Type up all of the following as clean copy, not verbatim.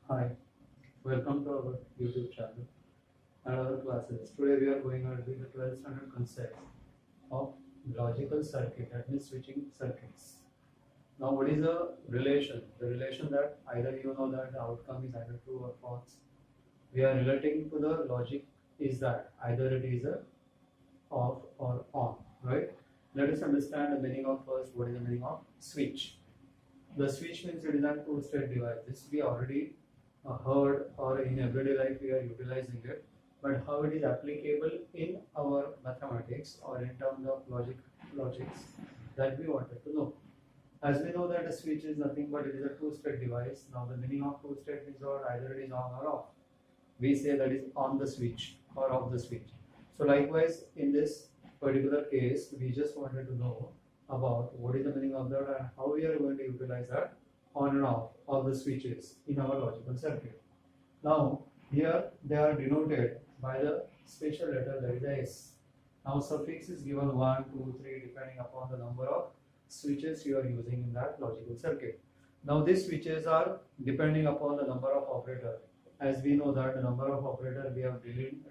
Hi, welcome to our YouTube channel and our classes. Today we are going to do the 12th standard concept of logical circuit, that means switching circuits. Now what is the relation? The relation that either you know that the outcome is either true or false. We are relating to the logic is that either it is a off or on, right? Let us understand the meaning of first, what is the meaning of switch. The switch means it is a two-state device. This we already heard, or in everyday life we are utilizing it. But how it is applicable in our mathematics or in terms of logics, that we wanted to know. As we know that a switch is nothing but it is a two-state device. Now the meaning of two-state is or either it is on or off. We say that is on the switch or off the switch. So likewise in this particular case, we just wanted to know about what is the meaning of that and how we are going to utilize that on and off of the switches in our logical circuit. Now here they are denoted by the special letter that is a S. Now suffix is given 1, 2, 3 depending upon the number of switches you are using in that logical circuit. Now these switches are depending upon the number of operator. As we know that the number of operator we have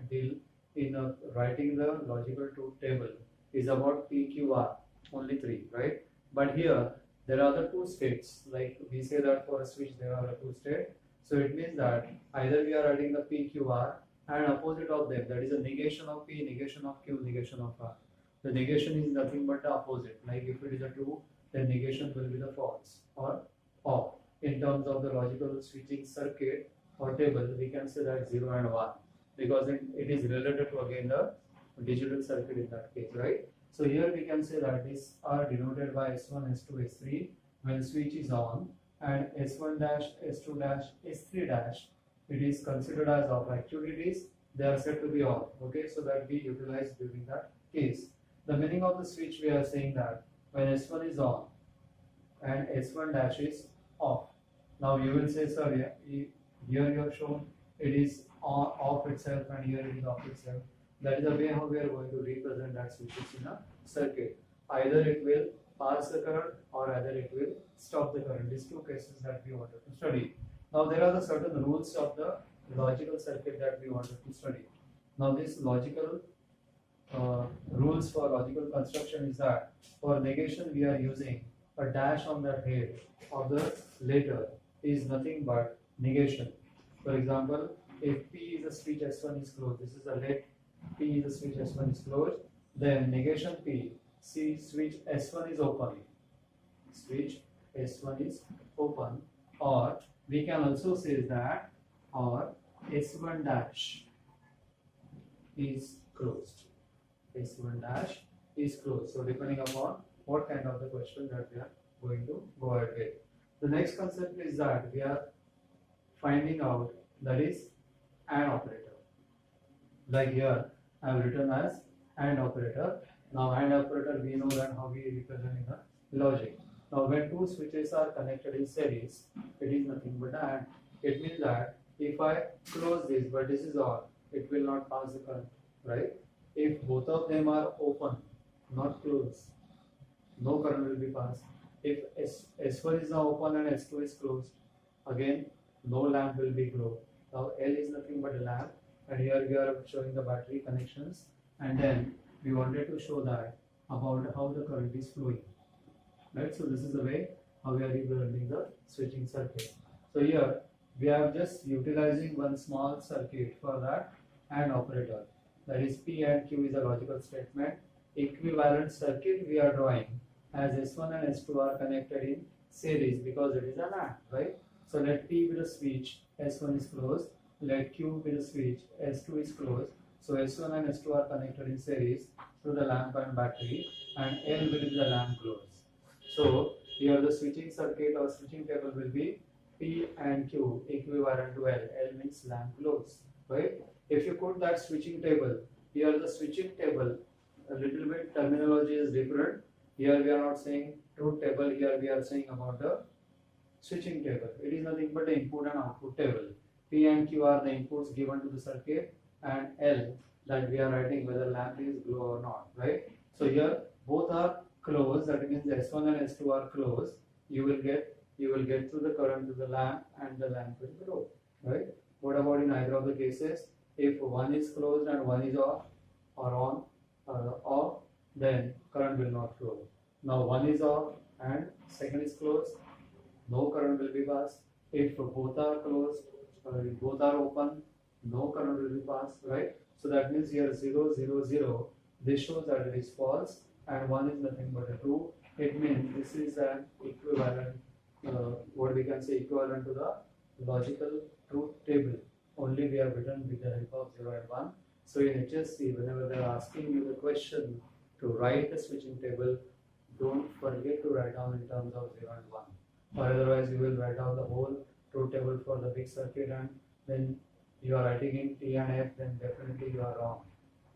deal in writing the logical truth table is about PQR, only 3, right? But here there are the two states, like we say that for a switch there are two states. So it means that either we are adding the PQR and opposite of them, that is a negation of P, negation of Q, negation of R. The negation is nothing but the opposite. Like if it is a true, then negation will be the false or off. In terms of the logical switching circuit or table, we can say that 0 and 1 because it is related to again the digital circuit in that case, right? So here we can say that these are denoted by S1, S2, S3 when switch is on, and S1 dash, S2 dash, S3 dash, it is considered as off. Actually it is, they are said to be off. Okay, so that we utilize during that case. The meaning of the switch, we are saying that when S1 is on and S1 dash is off. Now you will say, sir, here you have shown it is on, off itself and here it is off itself. That is the way how we are going to represent that switches in a circuit. Either it will pass the current or either it will stop the current. These two cases that we wanted to study. Now there are the certain rules of the logical circuit that we wanted to study. Now this logical rules for logical construction is that for negation we are using a dash on the head of the letter is nothing but negation. For example, if P is a switch S1 is closed, this is a let P is a switch S1 is closed, then negation P, see switch S1 is open, switch S1 is open, or we can also say that or S1 dash is closed. S1 dash is closed. So depending upon what kind of the question that we are going to go ahead with. The next concept is that we are finding out that is AND operator. Like here I have written as AND operator. Now AND operator we know that how we represent in the logic. Now when two switches are connected in series, it is nothing but AND. It means that if I close this but this is on, it will not pass the current, right? If both of them are open, not closed, no current will be passed. If S1 is now open and S2 is closed, again no lamp will be glowed. Now L is nothing but a lamp, and here we are showing the battery connections, and then we wanted to show that about how the current is flowing, right? So this is the way how we are representing the switching circuit. So here we are just utilizing one small circuit for that AND operator, that is P and Q is a logical statement. Equivalent circuit we are drawing as S1 and S2 are connected in series because it is an AND, right? So let P be the switch, S1 is closed, let Q be the switch, S2 is closed. So S1 and S2 are connected in series through the lamp and battery, and L will be the lamp glows. So here the switching circuit or switching table will be P and Q equivalent to L. L means lamp glows, right? If you put that switching table, here the switching table, a little bit terminology is different. Here we are not saying truth table, here we are saying about the switching table. It is nothing but the input and output table. P and Q are the inputs given to the circuit, and L that we are writing whether lamp is glow or not, right? So here both are closed, that means S1 and S2 are closed. You will get through the current to the lamp and the lamp will glow. right? What about in either of the cases? If one is closed and one is off or on or off, then current will not flow. Now one is off and second is closed, no current will be passed. If both are closed, if both are open, no current will be passed, right? So that means here 0, 0, 0. This shows that it is false, and 1 is nothing but a true. It means this is an equivalent, what we can say, equivalent to the logical truth table. Only we have written with the help of 0 and 1. So in HSC, whenever they are asking you the question to write the switching table, don't forget to write down in terms of 0 and 1. Or otherwise you will write out the whole truth table for the big circuit, and then you are writing in T and F, then definitely you are wrong.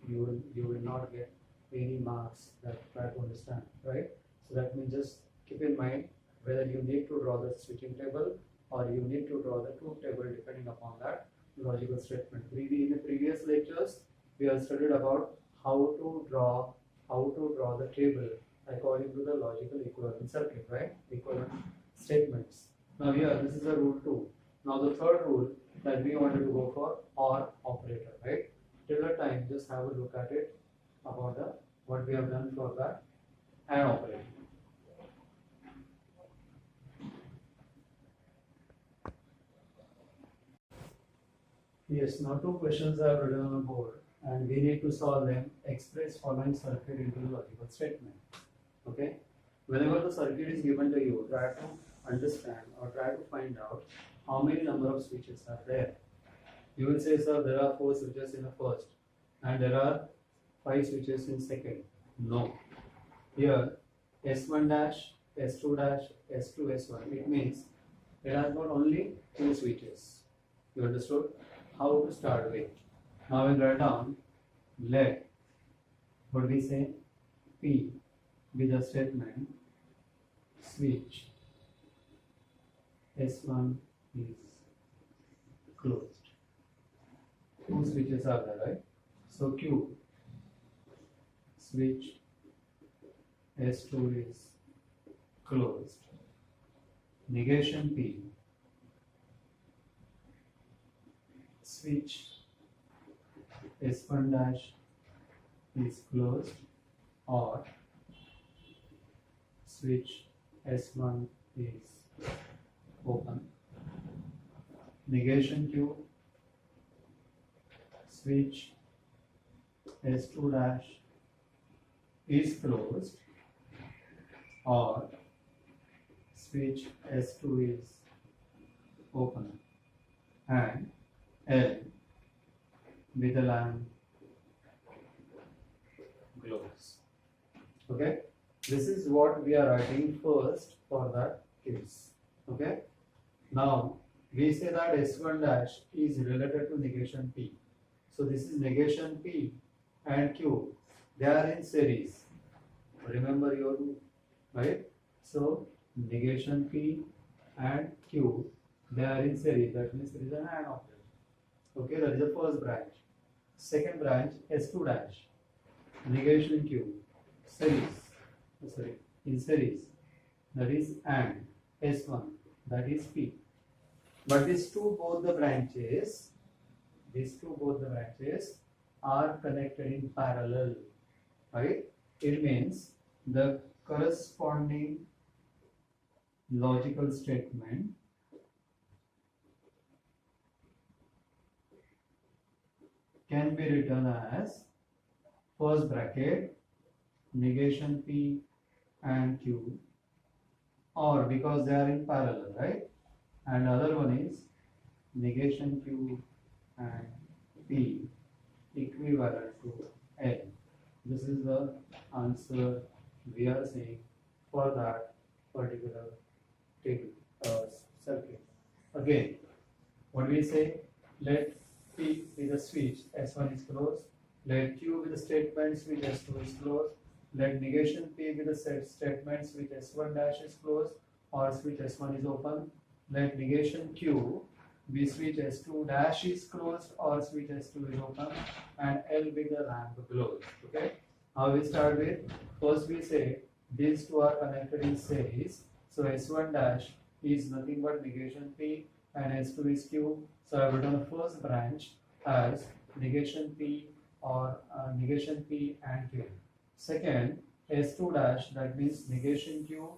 You will not get any marks. That try to understand, right? So that means just keep in mind whether you need to draw the switching table or you need to draw the truth table depending upon that logical statement. In the previous lectures we have studied about how to draw the table according to the logical equivalent circuit, right? Equivalent statements. Now here this is a rule 2. Now the third rule that we wanted to go for OR operator, right? Till the time just have a look at it about what we have done for that AND operator. Yes, now 2 questions are written on the board and we need to solve them. Express following circuit into the logical statement. Okay? Whenever the circuit is given to you, try to understand or try to find out how many number of switches are there. You will say, sir, there are 4 switches in the first and there are 5 switches in second. No. Here S1 dash, S2 dash, S2, S1. It means it has got only 2 switches. You understood? How to start with. Now we'll write down let, what we say, P with the statement switch S1 is closed. 2 switches are there, right? So Q switch S2 is closed. Negation P switch S1 dash is closed or switch S1 is open. Negation Q switch S2 dash is closed or switch S2 is open, and L with the lamp glows. Okay, this is what we are writing first for that case. Okay, now we say that S1 dash is related to negation P. So this is negation P and Q. They are in series. Remember your rule, right? So negation P and Q, they are in series. That means there is an AND operator. Okay, that is the first branch. Second branch S2 dash, negation Q, series. Sorry, in series. That is AND S1. That is P. But these two both the branches are connected in parallel, right? It means the corresponding logical statement can be written as first bracket negation P and Q, or because they are in parallel, right? And other one is negation Q and P equivalent to L. This is the answer we are saying for that particular circuit. Again, what we say, let P with the switch S1 is closed, let Q with the statement switch S2 is closed, let negation P with the statement switch S1 dash is closed or switch S1 is open, let negation Q be switch S2 dash is closed or switch S2 is open, and L with the lamp glows. Okay, now we start with, first we say these two are connected in series, so S1 dash is nothing but negation P and S2 is Q. So I have written the first branch as negation P or negation P and Q. Second, S2 dash, that means negation Q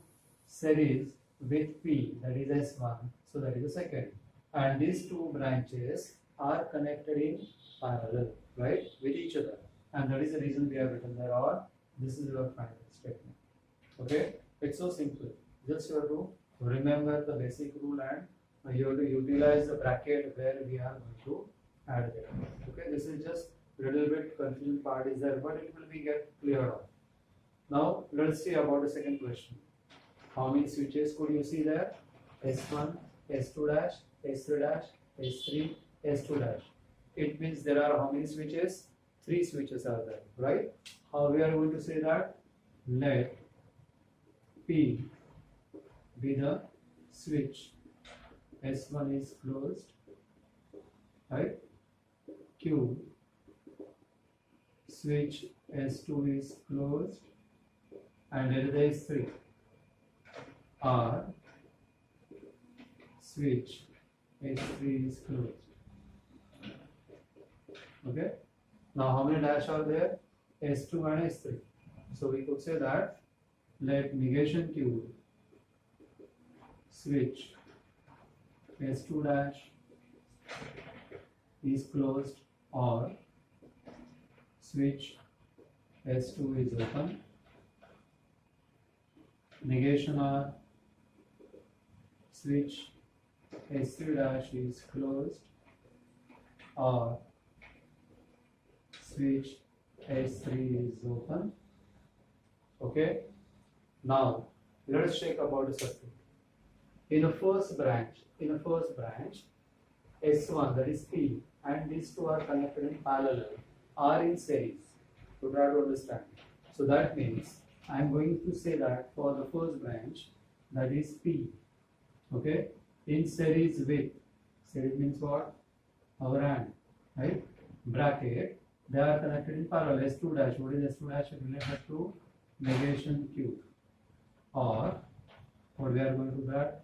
series with P, that is S1. So that is the second. And these two branches are connected in parallel, right, with each other. And that is the reason we have written there, or this is your final statement. Okay, it's so simple. Just you have to remember the basic rule, and you have to utilize the bracket where we are going to add it. Okay, this is just little bit confusing part is there, but it will be get cleared off. Now let's see about the second question. How many switches could you see there? S1, S2 dash, S3 dash, S3, S2 dash. It means there are how many switches? 3 switches are there, right? How we are going to say that? Let P be the switch. S1 is closed, right? Q switch S2 is closed, and there is 3. R switch S3 is closed. Okay. Now how many dash are there? S2 and S3. So we could say that let negation Q switch S2 dash is closed, or switch S2 is open. Negation R switch S3 dash is closed, or switch S3 is open. Okay. Now let us check about the circuit. In the first branch, S1, that is P, and these two are connected in parallel, are in series. To try to understand. So that means I am going to say that for the first branch, that is P, okay, in series with, series means what? Our hand, right? Bracket, they are connected in parallel. S2 dash, what is S2 dash related to negation Q, or what we are going to grab,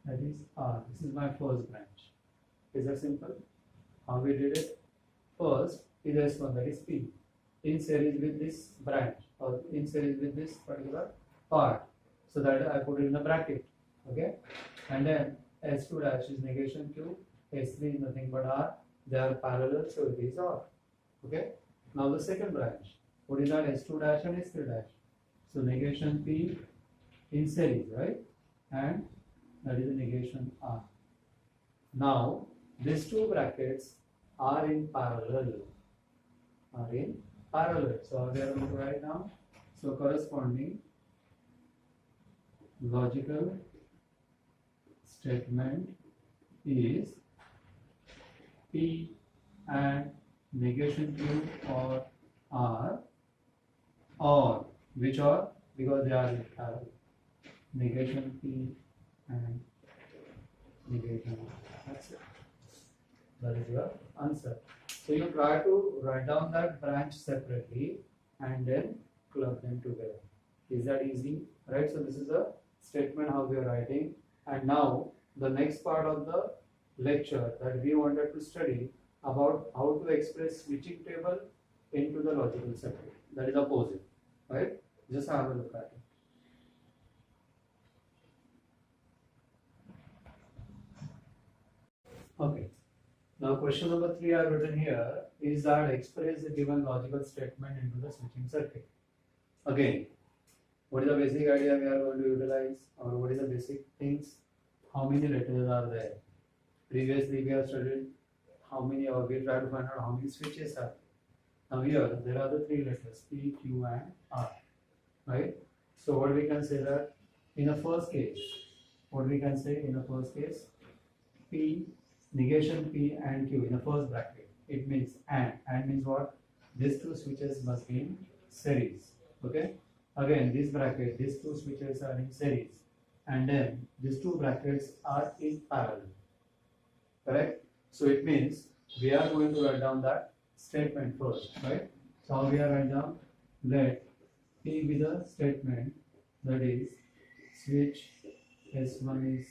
that is R. This is my first branch. Is that simple? How we did it? First is S1, that is P, in series with this branch, or in series with this particular part. So that I put it in the bracket. Okay, and then S2 dash is negation Q, S3 is nothing but R. They are parallel, so it is R. Okay. Now the second branch, what is that? S2 dash and S3 dash. So negation P in series, right? And that is the negation R. Now these two brackets are in parallel. So we are going to write now. So corresponding logical statement is P and negation Q or R, or which are, because they are in parallel, negation P and negation R. That's it. That is your answer. So you try to write down that branch separately and then club them together. Is that easy? Right? So this is a statement how we are writing. And now the next part of the lecture that we wanted to study about how to express switching table into the logical circuit. That is opposite. Right? Just have a look at it. Okay. Now question number 3 I have written here is that express the given logical statement into the switching circuit. Again, what is the basic idea we are going to utilize, or what is the basic things? How many letters are there? Previously we have studied how many, or we try to find out how many switches are there. Now here there are the 3 letters P, Q and R, right? So what we can say that in the first case, P, negation P and Q in the first bracket, it means and means what? These two switches must be in series. Okay, again this bracket, these two switches are in series, and then these two brackets are in parallel, correct? So it means we are going to write down that statement first, right? So how we are write down? Let P be the statement, that is switch S1 is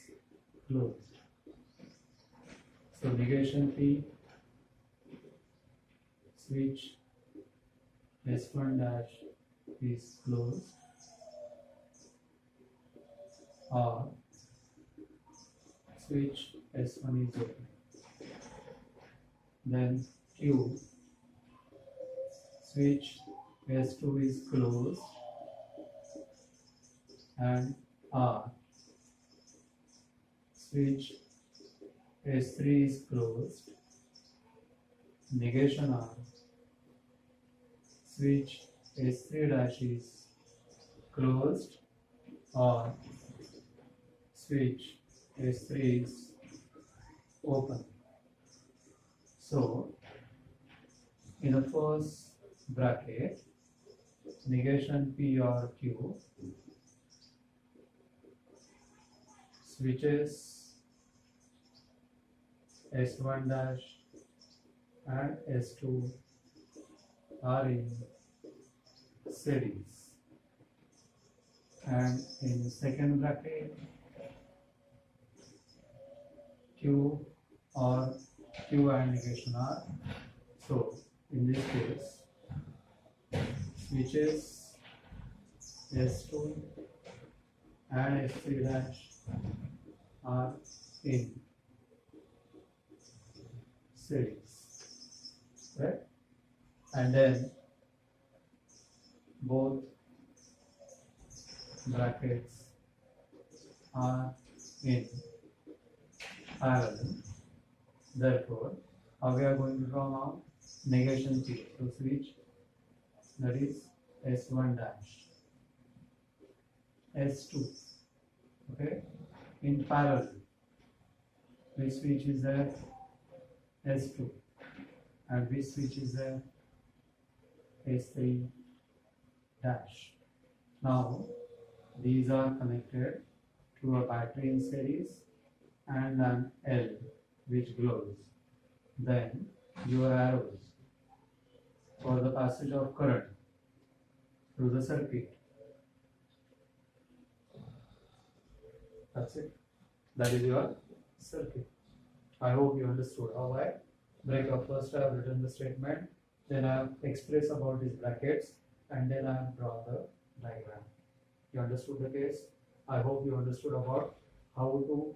closed. So negation P, switch S1 dash is closed, or switch S1 is open. Then Q, switch S2 is closed, and R, switch S3 is closed, negation R, switch S3 dash is closed, or switch S3 is open. So in the first bracket, negation P or Q, switches S1 dash and S2 are in series, and in the second bracket, Q or Q and negation R. So in this case, switches S2 and S3 dash are in series, right? And then both brackets are in parallel. Therefore, how we are going to draw now? Negation P. So switch, that is S1 dash, S2, okay, in parallel. Which switch is there? S2. And which switch is there? S3 dash. Now these are connected to a battery in series and an L which glows. Then your arrows for the passage of current through the circuit. That's it. That is your circuit. I hope you understood how I break up. First I have written the statement, then I have expressed about these brackets, and then I have drawn the diagram. You understood the case? I hope you understood about how to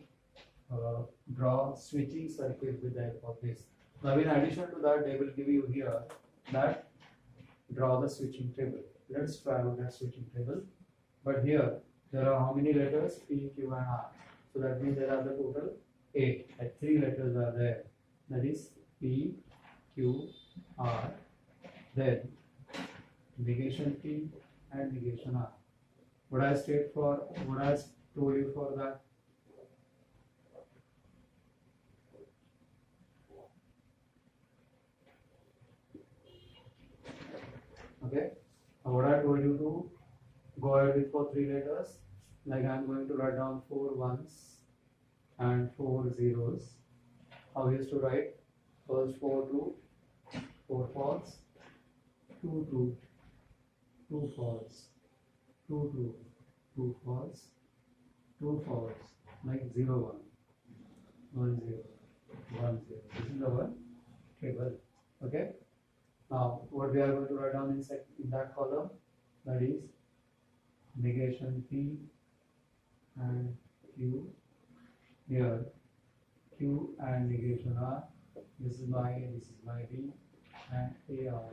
draw switching circuit with the help of this. Now in addition to that, they will give you here that draw the switching table. Let's try out that switching table. But here there are how many letters? P, Q and R. So that means there are the total 8. Like 3 letters are there. That is P, Q, R. Then negation P and negation R. What I state for, what I told you for that? Okay. What I told you to go ahead with for 3 letters. Like I am going to write down 4 ones and 4 zeros. How we used to write? First 4 2, 4 false, 2 2, 2 false, 2 2, 2 false, 2 false, like 0 1, 1 0, 1 0. This is our table. Okay. Now what we are going to write down in that column, that is negation P and Q. Here Q and negation R. This is my A, this is my B, and A R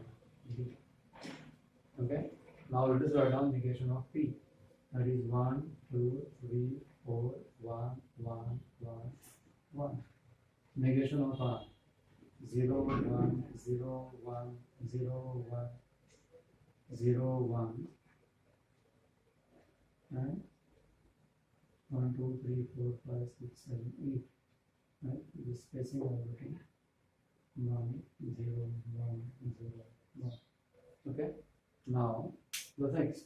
B. Okay. Now let us write down negation of P. That is 1 2 3 4 1 1 1 1. Negation of R. 0 1 0 1 0 1 0 1 and 1 2 3 4 5 6 7 8. Right? This spacing of everything 1 0 1 0 1. Okay. Now the next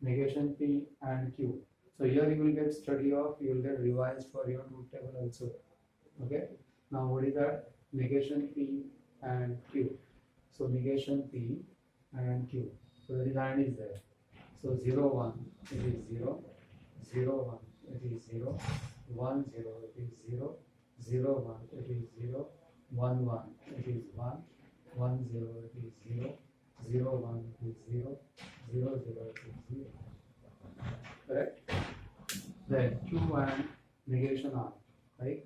negation P and Q. So here you will get study of, you will get revised for your truth table also. Okay. Now what is that? Negation P and Q. So negation P and Q. So the line is there. So 0 1 it is 0, 0 1 it is 0, 1 0 it is 0, 0 1 it is 0, 1 1 it is 1, 1 0 it is 0, 0 1 it is 0, 0 0 it is 0. Correct? Then Q and negation R, right?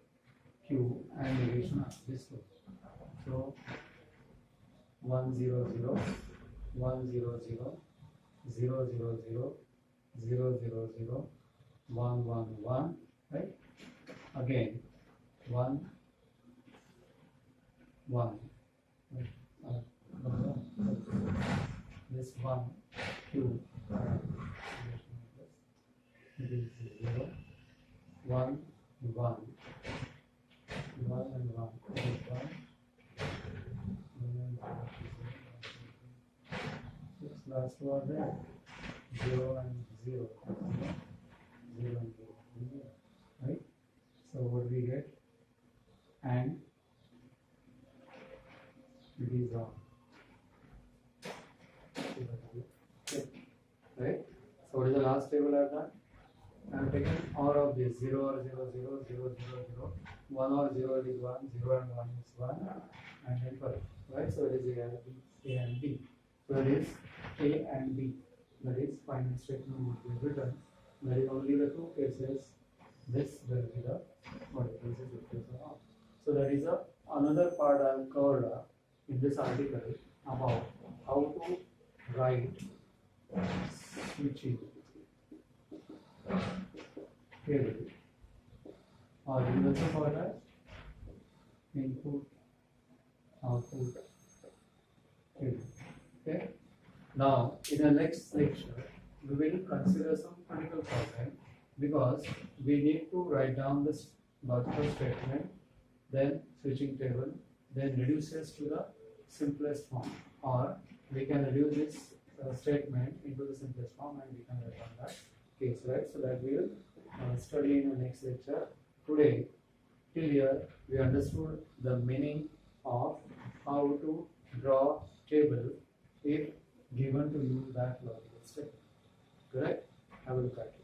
Q and negation R, this way. So 1 0 0, 1 0 0, 0 0 0, 0 0 0, 1 1 1, right? Again 1 1. This 1 Q it is 0, 1 1, 1 and 1 it is 1. Last one there, 0 and 0, 0 and 0, right? So what we get? And it is on. Okay. Right? So what is the last table I've done? I have taken OR of this 0 or 0 0 0 0 0, 1 or 0 is 1, 0 and 1 is 1, and then correct. Right? So it is A and B. So it is A and B. That is final statement would be written. There is only the two cases. This will be the cases if this or not. So that is another part I have covered in this article about how to write switching table, or you also call as input output table. Okay. Now in the next lecture we will consider some critical problem, because we need to write down this logical statement, then switching table, then reduces to the simplest form, or we can reduce this statement into the simplest form and we can write down that case, right? So that we will study in the next lecture. Today, till here, we understood the meaning of how to draw table if given to you that logical statement. Correct? Have a look at it.